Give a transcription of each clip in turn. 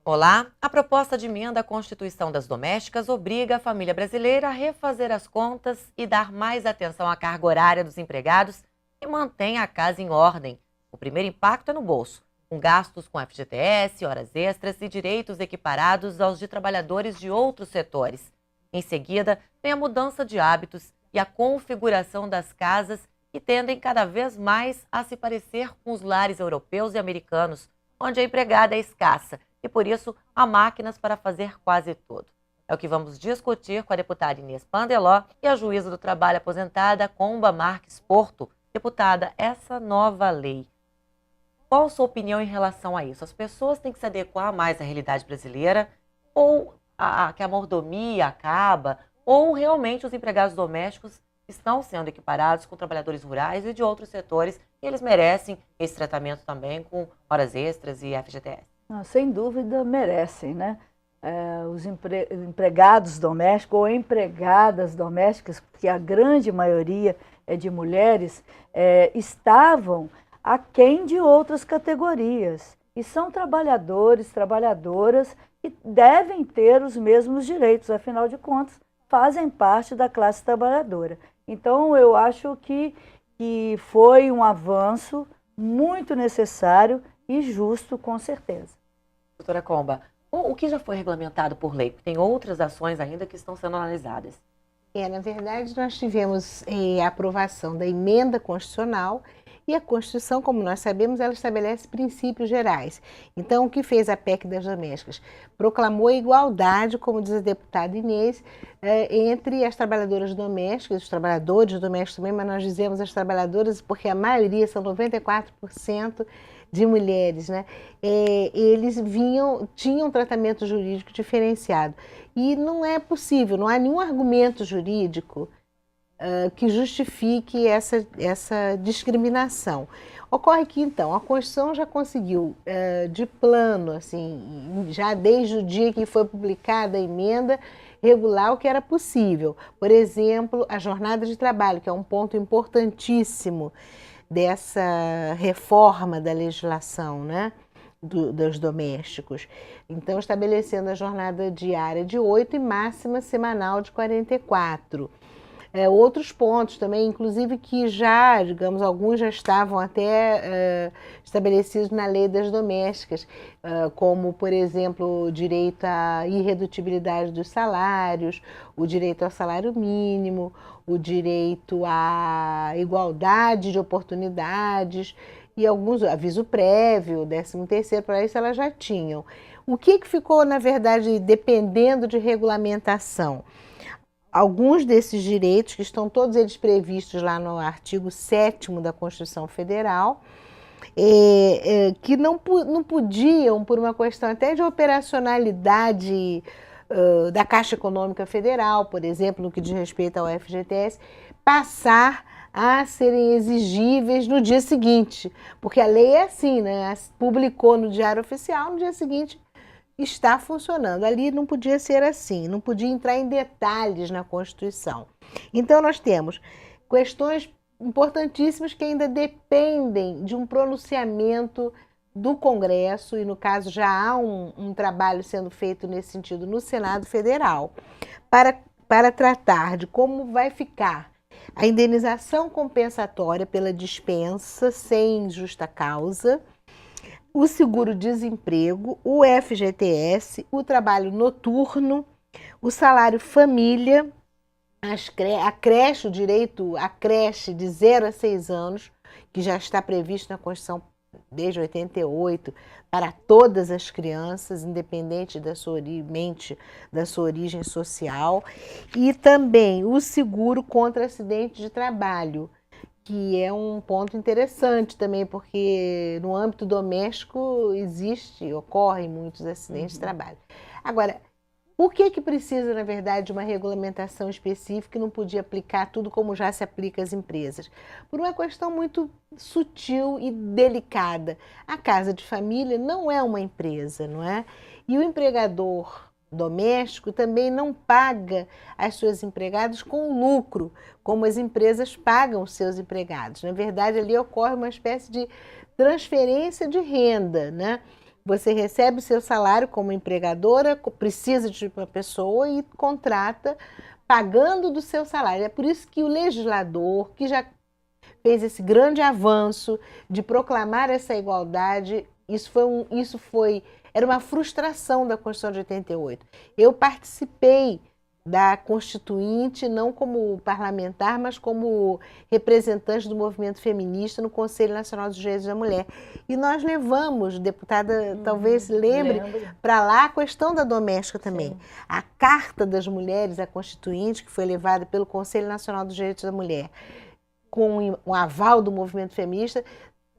Olá, a proposta de emenda à Constituição das Domésticas obriga a família brasileira a refazer as contas e dar mais atenção à carga horária dos empregados e mantém a casa em ordem. O primeiro impacto é no bolso, com gastos com FGTS, horas extras e direitos equiparados aos de trabalhadores de outros setores. Em seguida, vem a mudança de hábitos e a configuração das casas que tendem cada vez mais a se parecer com os lares europeus e americanos, onde a empregada é escassa e, por isso, há máquinas para fazer quase tudo. É o que vamos discutir com a deputada Inês Pandeló e a juíza do trabalho aposentada Comba Marques Porto. Deputada, essa nova lei, qual a sua opinião em relação a isso? As pessoas têm que se adequar mais à realidade brasileira ou que a mordomia acaba ou realmente os empregados domésticos estão sendo equiparados com trabalhadores rurais e de outros setores e eles merecem esse tratamento também com horas extras e FGTS? Sem dúvida merecem, né? Os empregados domésticos ou empregadas domésticas, porque a grande maioria é de mulheres, estavam aquém de outras categorias. E são trabalhadores, trabalhadoras que devem ter os mesmos direitos, afinal de contas, fazem parte da classe trabalhadora. Então, eu acho que foi um avanço muito necessário e justo, com certeza. Doutora Comba, o que já foi regulamentado por lei? Porque tem outras ações ainda que estão sendo analisadas. Na verdade, nós tivemos a aprovação da emenda constitucional e a Constituição, como nós sabemos, ela estabelece princípios gerais. Então, o que fez a PEC das domésticas? Proclamou a igualdade, como diz a deputada Inês, entre as trabalhadoras domésticas, os trabalhadores domésticos também, mas nós dizemos as trabalhadoras porque a maioria, são 94%, de mulheres, né? Eles tinham tratamento jurídico diferenciado. E não é possível, não há nenhum argumento jurídico que justifique essa discriminação. Ocorre que, então, a Constituição já conseguiu, de plano, assim, já desde o dia que foi publicada a emenda, regular o que era possível. Por exemplo, a jornada de trabalho, que é um ponto importantíssimo dessa reforma da legislação, né, dos domésticos. Então, estabelecendo a jornada diária de 8 e máxima semanal de 44. Outros pontos também, inclusive que já, digamos, alguns já estavam até estabelecidos na lei das domésticas, como, por exemplo, o direito à irredutibilidade dos salários, o direito ao salário mínimo, o direito à igualdade de oportunidades e alguns, aviso prévio, 13º, para isso elas já tinham. O que ficou, na verdade, dependendo de regulamentação? Alguns desses direitos, que estão todos eles previstos lá no artigo 7º da Constituição Federal, que não podiam, por uma questão até de operacionalidade da Caixa Econômica Federal, por exemplo, no que diz respeito ao FGTS, passar a serem exigíveis no dia seguinte, porque a lei é assim, né? Publicou no Diário Oficial, no dia seguinte está funcionando. Ali não podia ser assim, não podia entrar em detalhes na Constituição. Então nós temos questões importantíssimas que ainda dependem de um pronunciamento do Congresso, e no caso já há um trabalho sendo feito nesse sentido no Senado Federal, para tratar de como vai ficar a indenização compensatória pela dispensa sem justa causa, o seguro-desemprego, o FGTS, o trabalho noturno, o salário família, a creche, o direito à creche de 0 a 6 anos, que já está previsto na Constituição desde 88, para todas as crianças, independente da sua origem social, e também o seguro contra acidente de trabalho, que é um ponto interessante também, porque no âmbito doméstico ocorrem muitos acidentes de trabalho. Agora, por que precisa, na verdade, de uma regulamentação específica e não podia aplicar tudo como já se aplica às empresas? Por uma questão muito sutil e delicada. A casa de família não é uma empresa, não é? E o empregador doméstico também não paga as suas empregadas com lucro, como as empresas pagam os seus empregados. Na verdade, ali ocorre uma espécie de transferência de renda, né? Você recebe o seu salário como empregadora, precisa de uma pessoa e contrata pagando do seu salário. É por isso que o legislador, que já fez esse grande avanço de proclamar essa igualdade, era uma frustração da Constituição de 88. Eu participei da Constituinte, não como parlamentar, mas como representante do movimento feminista no Conselho Nacional dos Direitos da Mulher. E nós levamos, deputada talvez lembre, para lá a questão da doméstica também. Sim. A Carta das Mulheres, a Constituinte, que foi levada pelo Conselho Nacional dos Direitos da Mulher, com o aval do movimento feminista,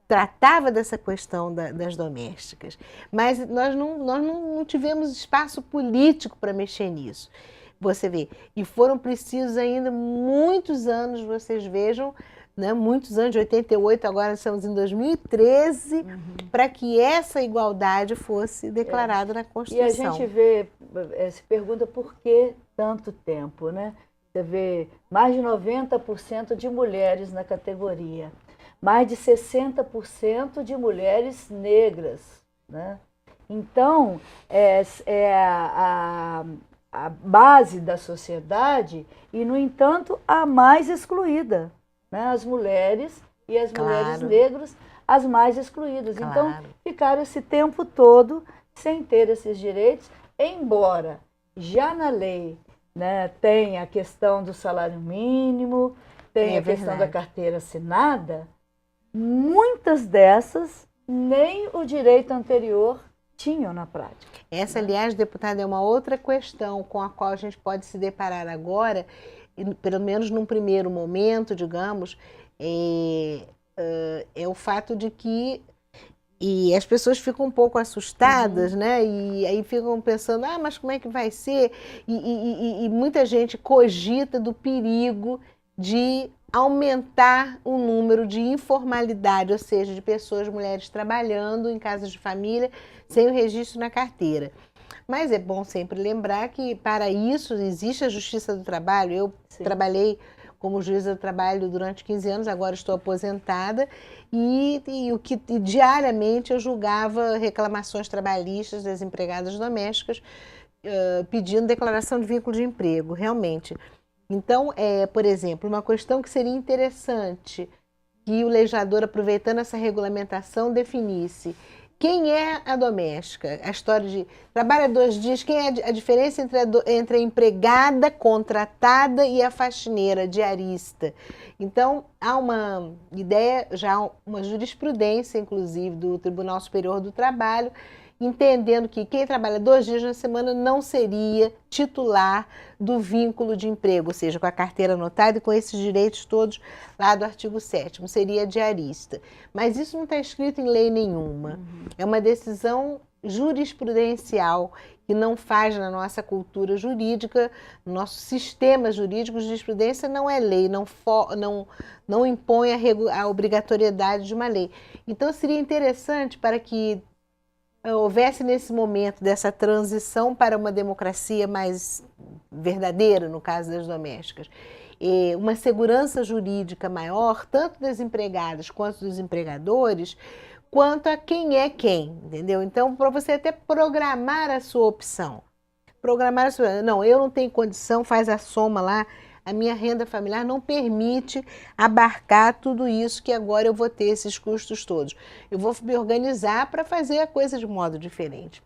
tratava dessa questão das domésticas. Mas nós não tivemos espaço político para mexer nisso. Você vê, e foram precisos ainda muitos anos, vocês vejam, né, muitos anos, de 88, agora estamos em 2013, para que essa igualdade fosse declarada na Constituição. E a gente se pergunta por que tanto tempo, né? Você vê mais de 90% de mulheres na categoria, mais de 60% de mulheres negras, né? Então, a base da sociedade e, no entanto, a mais excluída, né? As mulheres e as mulheres negras, as mais excluídas. Então, ficaram esse tempo todo sem ter esses direitos, embora já na lei, né, tem a questão do salário mínimo, tem a questão da carteira assinada, muitas dessas nem o direito anterior tinham na prática. Essa, aliás, deputada, é uma outra questão com a qual a gente pode se deparar agora, pelo menos num primeiro momento, digamos, é o fato de que as pessoas ficam um pouco assustadas, né? E aí ficam pensando, mas como é que vai ser? E muita gente cogita do perigo de aumentar o número de informalidade, ou seja, de pessoas, mulheres trabalhando em casas de família sem o registro na carteira. Mas é bom sempre lembrar que para isso existe a Justiça do Trabalho. Eu trabalhei como juíza do trabalho durante 15 anos, agora estou aposentada, e diariamente eu julgava reclamações trabalhistas das empregadas domésticas pedindo declaração de vínculo de emprego, realmente. Então, por exemplo, uma questão que seria interessante que o legislador, aproveitando essa regulamentação, definisse quem é a doméstica, a história de trabalha 2 dias, quem é a diferença entre a empregada contratada e a faxineira diarista. Então, há uma ideia, já uma jurisprudência, inclusive, do Tribunal Superior do Trabalho, entendendo que quem trabalha 2 dias na semana não seria titular do vínculo de emprego, ou seja, com a carteira anotada e com esses direitos todos lá do artigo 7º, seria diarista. Mas isso não está escrito em lei nenhuma. É uma decisão jurisprudencial que não faz na nossa cultura jurídica, no nosso sistema jurídico, jurisprudência não é lei, não impõe a obrigatoriedade de uma lei. Então seria interessante para que houvesse nesse momento dessa transição para uma democracia mais verdadeira, no caso das domésticas, uma segurança jurídica maior, tanto das empregadas quanto dos empregadores, quanto a quem é quem, entendeu? Então, para você até programar a sua opção. Não, eu não tenho condição, faz a soma lá, a minha renda familiar não permite abarcar tudo isso que agora eu vou ter esses custos todos. Eu vou me organizar para fazer a coisa de modo diferente.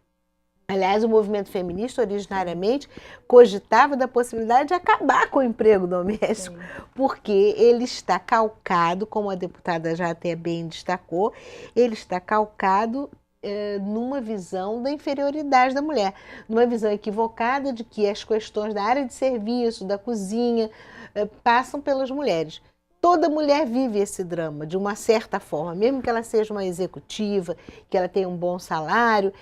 Aliás, o movimento feminista originariamente cogitava da possibilidade de acabar com o emprego doméstico, porque ele está calcado, como a deputada já até bem destacou, ele está calcado numa visão da inferioridade da mulher, numa visão equivocada de que as questões da área de serviço, da cozinha, passam pelas mulheres. Toda mulher vive esse drama, de uma certa forma, mesmo que ela seja uma executiva, que ela tenha um bom salário,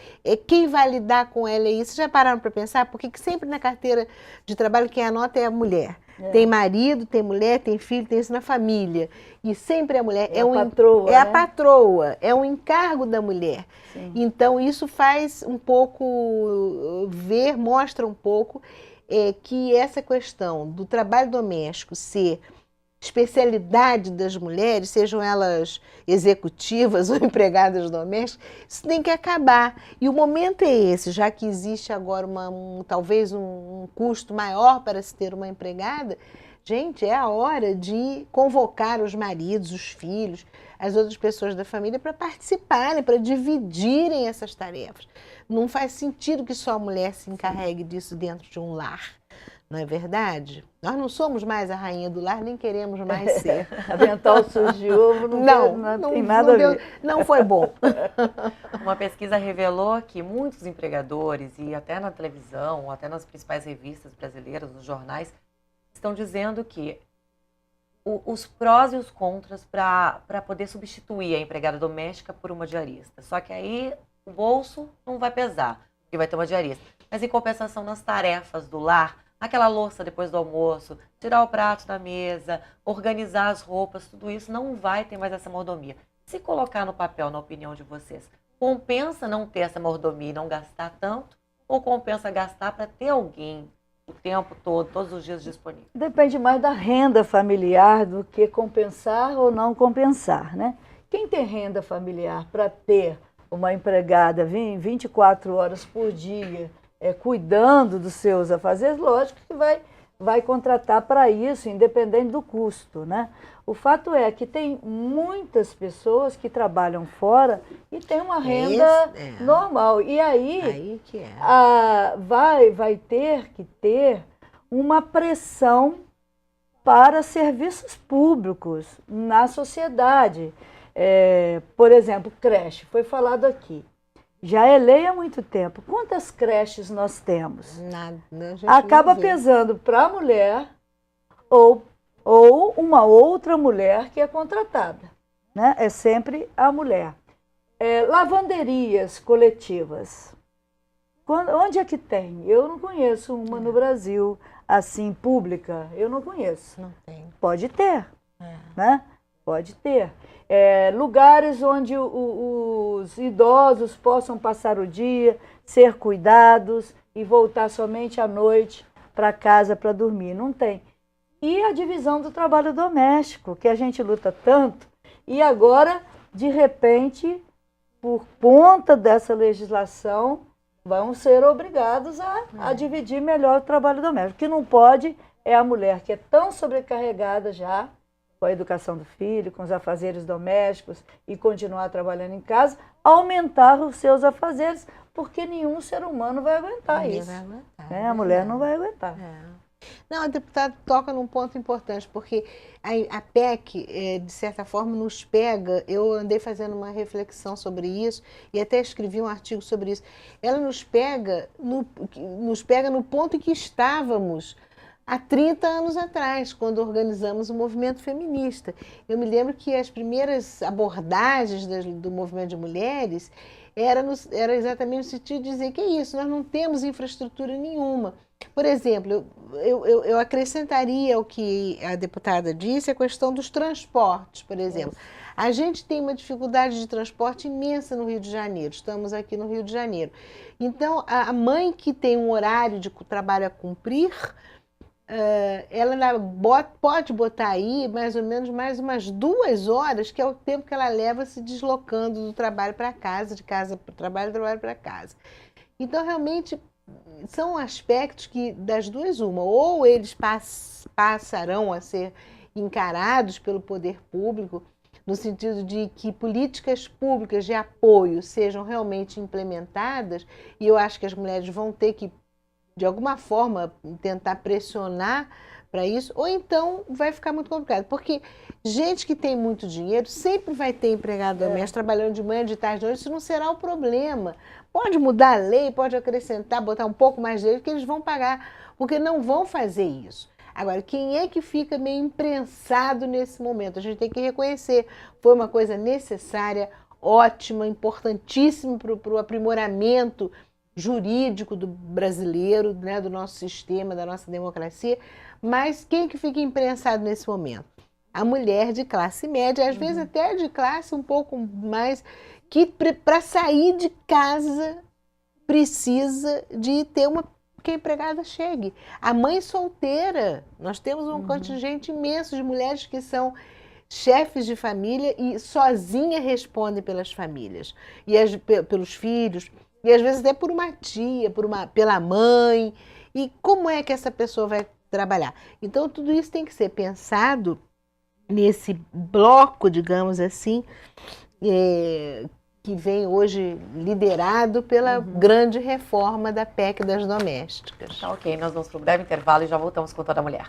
quem vai lidar com ela é isso. Já pararam para pensar? Porque sempre na carteira de trabalho quem anota é a mulher. Tem marido, tem mulher, tem filho, tem isso na família. E sempre a mulher é a patroa, a patroa, é um encargo da mulher. Sim. Então isso faz um pouco mostra um pouco que essa questão do trabalho doméstico ser especialidade das mulheres, sejam elas executivas ou empregadas domésticas, isso tem que acabar. E o momento é esse, já que existe agora talvez um custo maior para se ter uma empregada, gente, é a hora de convocar os maridos, os filhos, as outras pessoas da família para participarem, para dividirem essas tarefas. Não faz sentido que só a mulher se encarregue disso dentro de um lar. Não é verdade? Nós não somos mais a rainha do lar, nem queremos mais ser. Avental surgiu, não tem nada a ver. Não foi bom. Uma pesquisa revelou que muitos empregadores, e até na televisão, ou até nas principais revistas brasileiras, nos jornais, estão dizendo que os prós e os contras para poder substituir a empregada doméstica por uma diarista. Só que aí o bolso não vai pesar, porque vai ter uma diarista. Mas em compensação nas tarefas do lar, aquela louça depois do almoço, tirar o prato da mesa, organizar as roupas, tudo isso não vai ter mais essa mordomia. Se colocar no papel, na opinião de vocês, compensa não ter essa mordomia e não gastar tanto? Ou compensa gastar para ter alguém o tempo todo, todos os dias disponível? Depende mais da renda familiar do que compensar ou não compensar, né? Quem tem renda familiar para ter uma empregada 24 horas por dia, cuidando dos seus afazeres, lógico que vai contratar para isso, independente do custo, né? O fato é que tem muitas pessoas que trabalham fora e têm uma renda normal. E aí que é. Vai ter que ter uma pressão para serviços públicos na sociedade. Por exemplo, creche, foi falado aqui. Já é lei há muito tempo. Quantas creches nós temos? Nada. Acaba pesando para a mulher ou uma outra mulher que é contratada, né? É sempre a mulher. Lavanderias coletivas. Onde é que tem? Eu não conheço uma no Brasil, assim, pública. Eu não conheço. Não tem. Pode ter, né? Pode ter. Lugares onde os idosos possam passar o dia, ser cuidados e voltar somente à noite para casa para dormir. Não tem. E a divisão do trabalho doméstico, que a gente luta tanto, e agora, de repente, por conta dessa legislação, vão ser obrigados a dividir melhor o trabalho doméstico. O que não pode é a mulher que é tão sobrecarregada já, com a educação do filho, com os afazeres domésticos e continuar trabalhando em casa, aumentar os seus afazeres, porque nenhum ser humano vai aguentar isso. Vai aguentar, né? A mulher não vai aguentar. Não, a deputada toca num ponto importante, porque a PEC, de certa forma, nos pega, eu andei fazendo uma reflexão sobre isso e até escrevi um artigo sobre isso, ela nos pega no ponto em que estávamos há 30 anos atrás, quando organizamos o movimento feminista. Eu me lembro que as primeiras abordagens do movimento de mulheres era exatamente no sentido de dizer que é isso, nós não temos infraestrutura nenhuma. Por exemplo, eu acrescentaria ao que a deputada disse a questão dos transportes, por exemplo. A gente tem uma dificuldade de transporte imensa no Rio de Janeiro, estamos aqui no Rio de Janeiro. Então, a mãe que tem um horário de trabalho a cumprir, ela pode botar aí mais ou menos mais umas 2 horas, que é o tempo que ela leva se deslocando do trabalho para casa, de casa para o trabalho, do trabalho para casa. Então, realmente, são aspectos que, das duas, uma, ou eles passarão a ser encarados pelo poder público, no sentido de que políticas públicas de apoio sejam realmente implementadas, e eu acho que as mulheres vão ter que, de alguma forma, tentar pressionar para isso, ou então vai ficar muito complicado, porque gente que tem muito dinheiro sempre vai ter empregado doméstico trabalhando de manhã, de tarde, de noite, isso não será o problema. Pode mudar a lei, pode acrescentar, botar um pouco mais de dinheiro, que eles vão pagar, porque não vão fazer isso. Agora, quem é que fica meio imprensado nesse momento? A gente tem que reconhecer, foi uma coisa necessária, ótima, importantíssima para o aprimoramento jurídico do brasileiro, né, do nosso sistema, da nossa democracia, mas quem que fica imprensado nesse momento? A mulher de classe média, às vezes até de classe um pouco mais, que para sair de casa precisa de ter que a empregada chegue. A mãe solteira, nós temos um contingente imenso de mulheres que são chefes de família e sozinha respondem pelas famílias, e pelos filhos, e às vezes até por uma tia, pela mãe. E como é que essa pessoa vai trabalhar? Então tudo isso tem que ser pensado nesse bloco, digamos assim, que vem hoje liderado pela grande reforma da PEC das domésticas. Tá, ok, nós vamos para um breve intervalo e já voltamos com Toda Mulher.